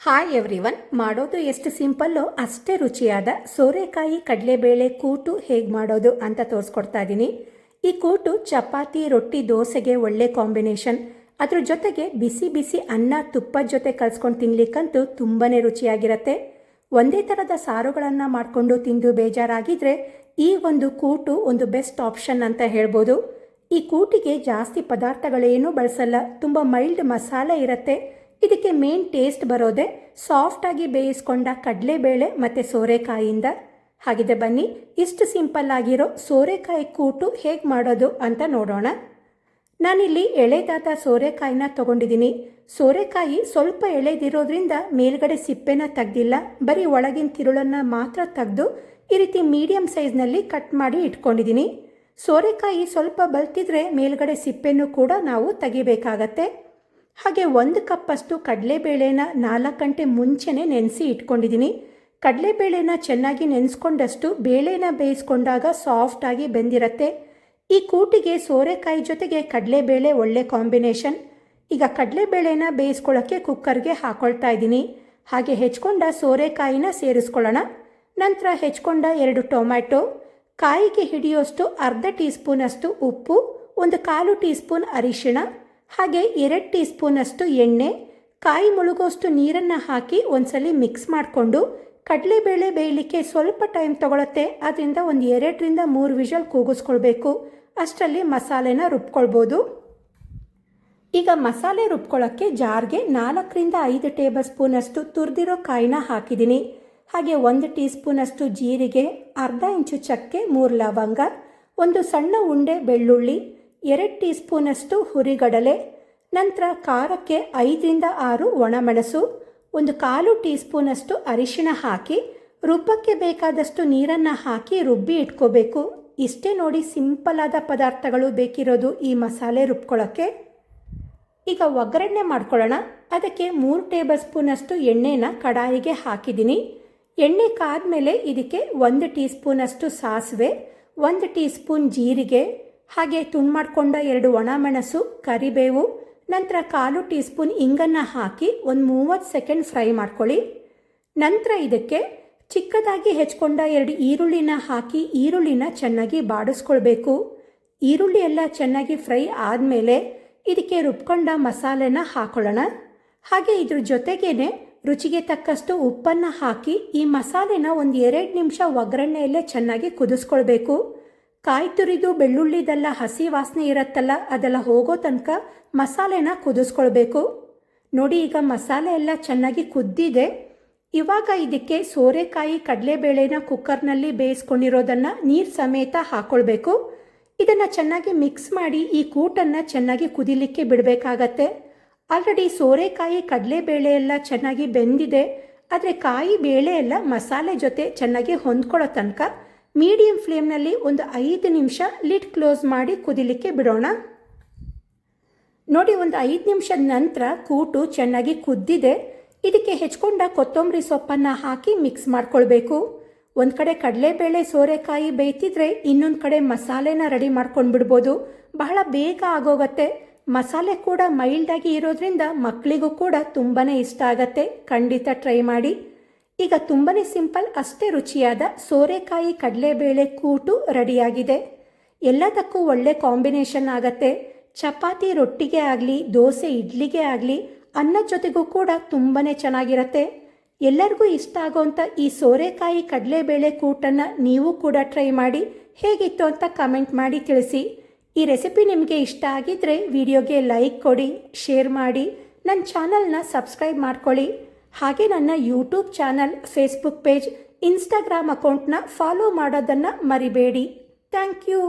Hi everyone, ಮಾಡೋದು ಎಷ್ಟು simple ಅಷ್ಟೇ ರುಚಿಯಾದ ಸೋರೆಕಾಯಿ ಕಡಲೆಬೇಳೆ ಕೂಟು ಹೇಗೆ ಮಾಡೋದು ಅಂತ ತೋರಿಸ್ಕೊಡ್ತಾ ಇದ್ದೀನಿ. ಈ ಕೂಟು ಚಪಾತಿ, ರೊಟ್ಟಿ, ದೋಸೆಗೆ ಒಳ್ಳೆ ಕಾಂಬಿನೇಷನ್. ಅದ್ರ ಜೊತೆಗೆ ಬಿಸಿ ಬಿಸಿ ಅನ್ನ ತುಪ್ಪದ ಜೊತೆ ಕಲಿಸ್ಕೊಂಡು ತಿನ್ಲಿಕ್ಕಂತೂ ತುಂಬಾ ರುಚಿಯಾಗಿರುತ್ತೆ. ಒಂದೇ ಥರದ ಸಾರುಗಳನ್ನು ಮಾಡಿಕೊಂಡು ತಿಂದು ಬೇಜಾರಾಗಿದ್ದರೆ ಈ ಒಂದು ಕೂಟು ಒಂದು ಬೆಸ್ಟ್ ಆಪ್ಷನ್ ಅಂತ ಹೇಳ್ಬೋದು. ಈ ಕೂಟಿಗೆ ಜಾಸ್ತಿ ಪದಾರ್ಥಗಳೇನೂ ಬಳಸಲ್ಲ, ತುಂಬ ಮೈಲ್ಡ್ ಮಸಾಲೆ ಇರುತ್ತೆ. ಇದಕ್ಕೆ ಮೇನ್ ಟೇಸ್ಟ್ ಬರೋದೆ ಸಾಫ್ಟಾಗಿ ಬೇಯಿಸ್ಕೊಂಡ ಕಡಲೆಬೇಳೆ ಮತ್ತು ಸೋರೆಕಾಯಿಯಿಂದ. ಹಾಗಿದೆ ಬನ್ನಿ, ಇಷ್ಟು ಸಿಂಪಲ್ ಆಗಿರೋ ಸೋರೆಕಾಯಿ ಕೂಟು ಹೇಗೆ ಮಾಡೋದು ಅಂತ ನೋಡೋಣ. ನಾನಿಲ್ಲಿ ಎಳೆದಾದ ಸೋರೆಕಾಯಿನ ತೊಗೊಂಡಿದ್ದೀನಿ. ಸೋರೆಕಾಯಿ ಸ್ವಲ್ಪ ಎಳೆದಿರೋದ್ರಿಂದ ಮೇಲ್ಗಡೆ ಸಿಪ್ಪೆನ ತೆಗ್ದಿಲ್ಲ, ಬರೀ ಒಳಗಿನ ತಿರುಳನ್ನು ಮಾತ್ರ ತೆಗೆದು ಈ ರೀತಿ ಮೀಡಿಯಮ್ ಸೈಜ್ನಲ್ಲಿ ಕಟ್ ಮಾಡಿ ಇಟ್ಕೊಂಡಿದ್ದೀನಿ. ಸೋರೆಕಾಯಿ ಸ್ವಲ್ಪ ಬಲ್ತಿದ್ರೆ ಮೇಲ್ಗಡೆ ಸಿಪ್ಪೆನೂ ಕೂಡ ನಾವು ತೆಗಿಬೇಕಾಗತ್ತೆ. ಹಾಗೆ 1 ಕಪ್ಪಷ್ಟು ಕಡಲೆಬೇಳೆನ 4 ಗಂಟೆ ಮುಂಚೆನೇ ನೆನೆಸಿ ಇಟ್ಕೊಂಡಿದ್ದೀನಿ. ಕಡಲೆಬೇಳೆನ ಚೆನ್ನಾಗಿ ನೆನೆಸ್ಕೊಂಡಷ್ಟು ಬೇಳೆನ ಬೇಯಿಸ್ಕೊಂಡಾಗ ಸಾಫ್ಟಾಗಿ ಬೆಂದಿರುತ್ತೆ. ಈ ಕೂಟಿಗೆ ಸೋರೆಕಾಯಿ ಜೊತೆಗೆ ಕಡಲೆಬೇಳೆ ಒಳ್ಳೆ ಕಾಂಬಿನೇಷನ್. ಈಗ ಕಡಲೆಬೇಳೆನ ಬೇಯಿಸ್ಕೊಳ್ಳೋಕ್ಕೆ ಕುಕ್ಕರ್ಗೆ ಹಾಕೊಳ್ತಾ ಇದ್ದೀನಿ. ಹಾಗೆ ಹೆಚ್ಕೊಂಡ ಸೋರೆಕಾಯಿನ ಸೇರಿಸ್ಕೊಳ್ಳೋಣ. ನಂತರ ಹೆಚ್ಕೊಂಡ 2 ಟೊಮ್ಯಾಟೊ, ಕಾಯಿಗೆ ಹಿಡಿಯೋಷ್ಟು ಅರ್ಧ ಟೀ ಸ್ಪೂನಷ್ಟು ಉಪ್ಪು, 1/4 ಟೀ ಸ್ಪೂನ್ ಅರಿಶಿಣ, ಹಾಗೆ 2 ಟೀ ಸ್ಪೂನಷ್ಟು ಎಣ್ಣೆ, ಕಾಯಿ ಮುಳುಗೋಷ್ಟು ನೀರನ್ನು ಹಾಕಿ ಒಂದ್ಸಲಿ ಮಿಕ್ಸ್ ಮಾಡಿಕೊಂಡು ಕಡಲೆಬೇಳೆ ಬೇಯಲಿಕ್ಕೆ ಸ್ವಲ್ಪ ಟೈಮ್ ತಗೊಳುತ್ತೆ. ಅದರಿಂದ ಒಂದು 2ರಿಂದ 3 ವಿಷಲ್ ಕೂಗಿಸ್ಕೊಳ್ಬೇಕು. ಅಷ್ಟರಲ್ಲಿ ಮಸಾಲೆನ ರುಬ್ಕೊಳ್ಬೋದು. ಈಗ ಮಸಾಲೆ ರುಬ್ಕೊಳ್ಳೋಕ್ಕೆ ಜಾರ್ಗೆ 4ರಿಂದ 5 ಟೇಬಲ್ ಸ್ಪೂನಷ್ಟು ತುರಿದಿರೋ ಕಾಯಿನ ಹಾಕಿದ್ದೀನಿ. ಹಾಗೆ 1 ಟೀ ಸ್ಪೂನಷ್ಟು ಜೀರಿಗೆ, ಅರ್ಧ ಇಂಚು ಚಕ್ಕೆ, 3 ಲವಂಗ, 1 ಸಣ್ಣ ಉಂಡೆ ಬೆಳ್ಳುಳ್ಳಿ, 2 ಟೀ ಸ್ಪೂನಷ್ಟು ಹುರಿಗಡಲೆ, ನಂತರ ಖಾರಕ್ಕೆ 5ರಿಂದ 6 ಒಣಮೆಣಸು, 1/4 ಟೀ ಸ್ಪೂನಷ್ಟು ಅರಿಶಿಣ ಹಾಕಿ ರುಬ್ಬಕ್ಕೆ ಬೇಕಾದಷ್ಟು ನೀರನ್ನು ಹಾಕಿ ರುಬ್ಬಿ ಇಟ್ಕೋಬೇಕು. ಇಷ್ಟೇ ನೋಡಿ, ಸಿಂಪಲ್ ಆದ ಪದಾರ್ಥಗಳು ಬೇಕಿರೋದು ಈ ಮಸಾಲೆ ರುಬ್ಕೊಳ್ಳೋಕ್ಕೆ. ಈಗ ಒಗ್ಗರಣೆ ಮಾಡ್ಕೊಳ್ಳೋಣ. ಅದಕ್ಕೆ 3 ಟೇಬಲ್ ಸ್ಪೂನಷ್ಟು ಎಣ್ಣೆನ ಕಡಾಯಿಗೆ ಹಾಕಿದ್ದೀನಿ. ಎಣ್ಣೆ ಕಾದ್ಮೇಲೆ ಇದಕ್ಕೆ 1 ಟೀ ಸ್ಪೂನಷ್ಟು ಸಾಸಿವೆ, 1 ಟೀ ಸ್ಪೂನ್ ಜೀರಿಗೆ, ಹಾಗೆ ತುಂಡು ಮಾಡಿಕೊಂಡ 2 ಒಣಮೆಣಸು, ಕರಿಬೇವು, ನಂತರ 1/4 ಟೀ ಸ್ಪೂನ್ ಇಂಗನ್ನು ಹಾಕಿ ಒಂದು 30 ಸೆಕೆಂಡ್ ಫ್ರೈ ಮಾಡ್ಕೊಳ್ಳಿ. ನಂತರ ಇದಕ್ಕೆ ಚಿಕ್ಕದಾಗಿ ಹೆಚ್ಕೊಂಡ 2 ಈರುಳ್ಳಿನ ಹಾಕಿ ಈರುಳ್ಳಿನ ಚೆನ್ನಾಗಿ ಬಾಡಿಸ್ಕೊಳ್ಬೇಕು. ಈರುಳ್ಳಿ ಎಲ್ಲ ಚೆನ್ನಾಗಿ ಫ್ರೈ ಆದಮೇಲೆ ಇದಕ್ಕೆ ರುಬ್ಕೊಂಡ ಮಸಾಲೆನ ಹಾಕೊಳ್ಳೋಣ. ಹಾಗೆ ಇದ್ರ ಜೊತೆಗೇನೆ ರುಚಿಗೆ ತಕ್ಕಷ್ಟು ಉಪ್ಪನ್ನು ಹಾಕಿ ಈ ಮಸಾಲೆನ ಒಂದು 2 ನಿಮಿಷ ಒಗ್ಗರಣೆಯಲ್ಲೇ ಚೆನ್ನಾಗಿ ಕುದಿಸ್ಕೊಳ್ಬೇಕು. ಕಾಯಿ ತುರಿದು ಬೆಳ್ಳುಳ್ಳಿದೆಲ್ಲ ಹಸಿ ವಾಸನೆ ಇರುತ್ತಲ್ಲ, ಅದೆಲ್ಲ ಹೋಗೋ ತನಕ ಮಸಾಲೆನ ಕುದಿಸ್ಕೊಳ್ಬೇಕು. ನೋಡಿ, ಈಗ ಮಸಾಲೆ ಎಲ್ಲ ಚೆನ್ನಾಗಿ ಕುದ್ದಿದೆ. ಇವಾಗ ಇದಕ್ಕೆ ಸೋರೆಕಾಯಿ ಕಡಲೆಬೇಳೆನ ಕುಕ್ಕರ್ನಲ್ಲಿ ಬೇಯಿಸ್ಕೊಂಡಿರೋದನ್ನು ನೀರು ಸಮೇತ ಹಾಕ್ಕೊಳ್ಬೇಕು. ಇದನ್ನು ಚೆನ್ನಾಗಿ ಮಿಕ್ಸ್ ಮಾಡಿ ಈ ಕೂಟನ್ನು ಚೆನ್ನಾಗಿ ಕುದಿಲಿಕ್ಕೆ ಬಿಡಬೇಕಾಗತ್ತೆ. ಆಲ್ರೆಡಿ ಸೋರೆಕಾಯಿ ಕಡಲೆಬೇಳೆ ಎಲ್ಲ ಚೆನ್ನಾಗಿ ಬೆಂದಿದೆ, ಆದರೆ ಕಾಯಿ ಬೇಳೆ ಎಲ್ಲ ಮಸಾಲೆ ಜೊತೆ ಚೆನ್ನಾಗಿ ಹೊಂದ್ಕೊಳ್ಳೋ ತನಕ ಮೀಡಿಯಂ ಫ್ಲೇಮ್ನಲ್ಲಿ ಒಂದು 5 ನಿಮಿಷ ಲಿಡ್ ಕ್ಲೋಸ್ ಮಾಡಿ ಕುದಿಲಿಕ್ಕೆ ಬಿಡೋಣ. ನೋಡಿ, ಒಂದು 5 ನಿಮಿಷದ ನಂತರ ಕೂಟು ಚೆನ್ನಾಗಿ ಕುದ್ದಿದೆ. ಇದಕ್ಕೆ ಹೆಚ್ಕೊಂಡ ಕೊತ್ತಂಬರಿ ಸೊಪ್ಪನ್ನು ಹಾಕಿ ಮಿಕ್ಸ್ ಮಾಡ್ಕೊಳ್ಬೇಕು. ಒಂದು ಕಡೆ ಕಡಲೆಬೇಳೆ ಸೋರೆಕಾಯಿ ಬೇಯ್ತಿದ್ರೆ ಇನ್ನೊಂದು ಕಡೆ ಮಸಾಲೆನ ರೆಡಿ ಮಾಡ್ಕೊಂಡು ಬಿಡ್ಬೋದು. ಬಹಳ ಬೇಗ ಆಗೋಗತ್ತೆ. ಮಸಾಲೆ ಕೂಡ ಮೈಲ್ಡಾಗಿ ಇರೋದ್ರಿಂದ ಮಕ್ಕಳಿಗೂ ಕೂಡ ತುಂಬಾ ಇಷ್ಟ ಆಗತ್ತೆ. ಖಂಡಿತ ಟ್ರೈ ಮಾಡಿ. ಈಗ ತುಂಬಾ ಸಿಂಪಲ್ ಅಷ್ಟೇ ರುಚಿಯಾದ ಸೋರೆಕಾಯಿ ಕಡಲೆಬೇಳೆ ಕೂಟು ರೆಡಿಯಾಗಿದೆ. ಎಲ್ಲದಕ್ಕೂ ಒಳ್ಳೆ ಕಾಂಬಿನೇಷನ್ ಆಗತ್ತೆ. ಚಪಾತಿ ರೊಟ್ಟಿಗೆ ಆಗಲಿ, ದೋಸೆ ಇಡ್ಲಿಗೆ ಆಗಲಿ, ಅನ್ನದ ಜೊತೆಗೂ ಕೂಡ ತುಂಬಾ ಚೆನ್ನಾಗಿರುತ್ತೆ. ಎಲ್ಲರಿಗೂ ಇಷ್ಟ ಆಗೋವಂಥ ಈ ಸೋರೆಕಾಯಿ ಕಡಲೆಬೇಳೆ ಕೂಟನ್ನು ನೀವು ಕೂಡ ಟ್ರೈ ಮಾಡಿ ಹೇಗಿತ್ತು ಅಂತ ಕಮೆಂಟ್ ಮಾಡಿ ತಿಳಿಸಿ. ಈ ರೆಸಿಪಿ ನಿಮಗೆ ಇಷ್ಟ ಆಗಿದ್ದರೆ ವಿಡಿಯೋಗೆ ಲೈಕ್ ಕೊಡಿ, ಶೇರ್ ಮಾಡಿ, ನನ್ನ ಚಾನಲ್ನ ಸಬ್ಸ್ಕ್ರೈಬ್ ಮಾಡ್ಕೊಳ್ಳಿ. ಹಾಗೆ ನನ್ನ YouTube channel, Facebook page, Instagram ಅಕೌಂಟ್ನ ಫಾಲೋ ಮಾಡೋದನ್ನು ಮರಿಬೇಡಿ. Thank you.